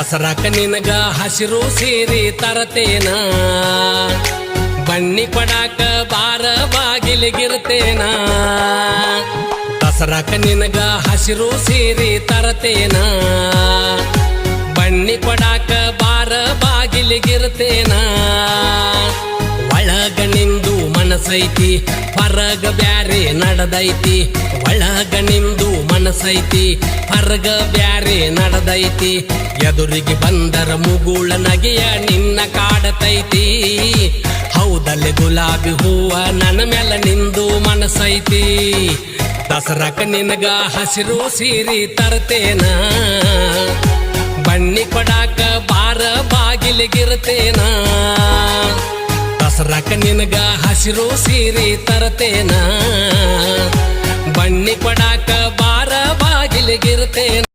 ದಸರಾಕ ನಿನಗ ಹಸಿರು ಸೀರೆ ತರತೇನ, ಬನ್ನಿ ಕೊಡಾಕ ಬಾರ ಬಾಗಿಲಿಗಿರ್ತೇನ. ದಸರಾಕ ನಿನಗ ಹಸಿರು ಸೀರೆ ತರತೇನ, ಬನ್ನಿ ಕೊಡಾಕ ಬಾರ ಬಾಗಿಲಿಗಿರ್ತೇನ. ಒಳಗ ನಿಂದು ಮನಸೈತಿ ಹೊರಗ ಬ್ಯಾರೆ ನಡೆದೈತಿ, ಒಳಗ ನಿಂದು ಮನಸೈತಿ ಹೊರಗ ಬ್ಯಾರೆ ನಡೆದೈತಿ. ಎದುರಿಗೆ ಬಂದರ ಮುಗುಳ ನಗೆಯ ನಿನ್ನ ಕಾಡತೈತಿ, ಹೌದಲ್ಲಿ ಗುಲಾಬಿ ಹೂವ ನನ್ನ ಮೇಲೆ ನಿಂದು ಮನಸೈತಿ. ದಸರಾಕ ನಿನಗ ಹಸಿರು ಸೀರೆ ತರ್ತೇನ, ಬನ್ನಿ ಕೊಡಾಕ ಬಾರ ಬಾಗಿಲಿಗಿರ್ತೇನ. ದಸರಾಕ ನಿನಗ ಹಸಿರು ಸೀರೆ ತರ್ತೇನ, ಬನ್ನಿ ಕೊಡಾಕ ಬಾರ ಬಾಗಿಲಿಗಿರ್ತೇನ.